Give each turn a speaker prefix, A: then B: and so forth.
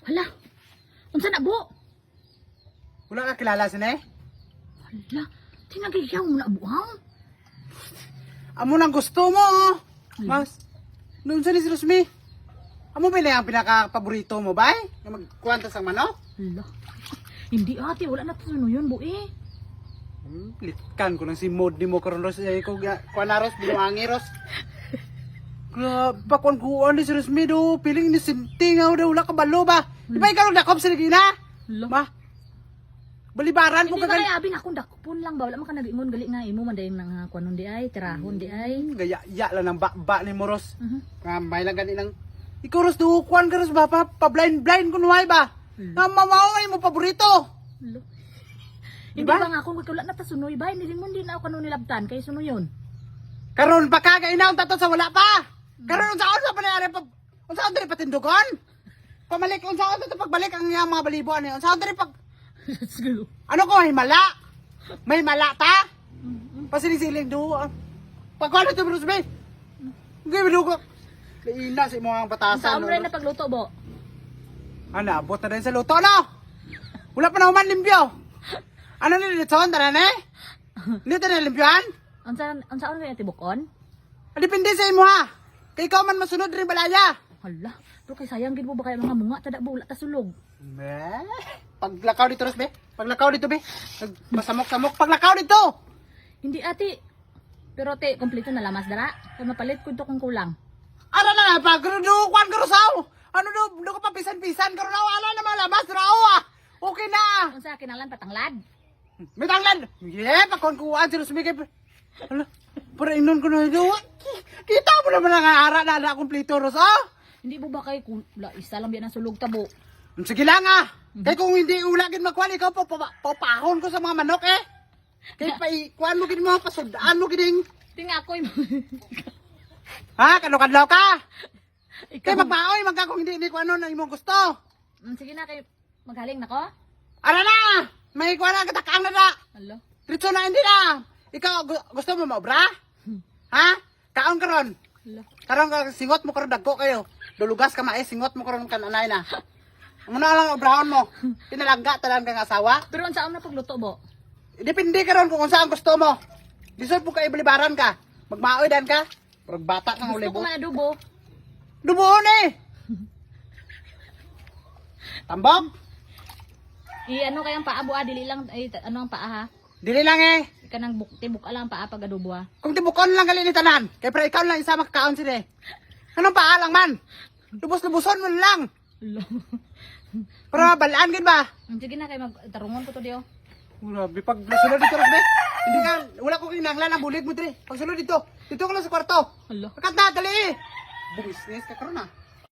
A: Hala. Unsa na bo?
B: Wala ka kilala sini?
A: Hala. Tinagayaw mo na buang.
B: Amo nang gusto mo, oh. Mas, noon sa ni si Rosmi. Amo ba ang pinaka-paborito mo, bay? Yung magkuwanta sa manok?
A: Hala. Hindi ate, wala na tuno yun, bo eh.
B: Litkan ko lang si Mod ni mo karon Ros. Ko kuan na Ros, binuangi Ros. Bakwan ko ni si Rosmi do. Piling ni sinting daw wala ka balo ba? Di ba ikaw dakop sa gina?
A: Hala.
B: Ba? Balibaran ko
A: Hindi ba
B: kagan.
A: kaya abing akong dakpon lang ba? Wala man ka nag-ingon gali nga imo man dayong nang kuanon di ay, tirahon di ay.
B: Gaya lang ng ba ni mo Ros.
A: Mhm.
B: May lang gani ng ikaw Ros do kuan ka Ros ba pa blind ko nuhay ba? Na mamaway mo paborito.
A: Hala. Hindi
B: Diba?
A: ba nga akong wala na ta sunoy ba? Hindi mo din ako kanon nilabtan kay suno yun.
B: Karon pa ka inaon tato sa wala pa. Karon unsa pa nangyari pa? Unsa diri patindugon? Pamalik unsa to pagbalik ang iyang mga balibo ani? Unsa diri pag ano ko himala? May mala ta? Pasilisilin do. Pagkano to Bruce Bay? Gawin do ko. Laina si mo ang
A: Sa
B: batasan.
A: umre na pagluto bo.
B: Ana, abot na din sa luto no. Wala pa na human limpyo. Ano ni litson tara ne? Hindi ta na limpyoan?
A: Unsa ano kay tibukon?
B: Depende sa imo ha. Kay ikaw man masunod rin balaya.
A: Hala, pero kay sayang gid mo ba kay mga munga tada bo wala ta sulog.
B: Paglakaw dito Ros be. Paglakaw dito be. Masamok-samok paglakaw dito.
A: Hindi ate. Pero te, kompleto na lamas dara. Kay mapalit ko to kung kulang.
B: Ano na pag do kwan ka Rosaw. Ano do ko pa pisan-pisan karon ala na malabas raw ah. Okay na.
A: Unsa kinalan patanglad?
B: May tanglad. Yeah, pagkuan si Rosmi kay. Ala, para inon ko na ito. Kita mo naman ang ara na kompleto Ros ah.
A: Hindi mo ba kay kula isa lang biyan ang sulog tabo?
B: Sige lang ah. Kaya kung hindi ulagin magkuhan, ikaw papahon ko sa mga manok eh. Kaya pa ikuhan mo gini mo, pasudaan mo gining.
A: Tinga ako
B: Ha? Kadlaw ka?
A: ikaw.
B: Kaya magpaoy, magka kung hindi ko ano na imong gusto.
A: Sige na kay maghaling nako.
B: Ara na! May ikuhan na, katakang na na.
A: Hello.
B: Tritso na hindi na. Ikaw, gusto mo maobra? Ha? Kaon karon.
A: Hello.
B: Karon ka, singot mo karon dagko kayo. Dulugas ka mae, singot mo karon kananay na. Muna lang obrahon mo. Pinalangga talang kang asawa.
A: Pero unsa na pagluto bo?
B: Depende karon kung saan gusto mo. Disod po ka ibalibaran ka. Magmaoy dan ka. Pero bata kang
A: Gusto ko
B: ulibo.
A: man adobo.
B: Dubuon eh. Tambok?
A: Ano kayang paa bo dili lang ay ano ang paa ha?
B: Dili lang eh.
A: Kanang tibuk lang paa pag adobo ha.
B: Kung tibukon lang gali ni tanan. Kaya pero ikaw lang isa makakaon sila eh. Anong paa lang man? Lubos-lubuson mo lang.
A: Hello.
B: Pero balaan gid ba?
A: Sige na kay magtarungon ko to dio.
B: Grabe, pag sulod dito Rosbe. Hindi ka, wala ko kinanglan ang bulig mo dre. Pag sulod dito, dito ka lang sa kwarto.
A: Hello.
B: Kakanta, dali eh. Business ka karon ah.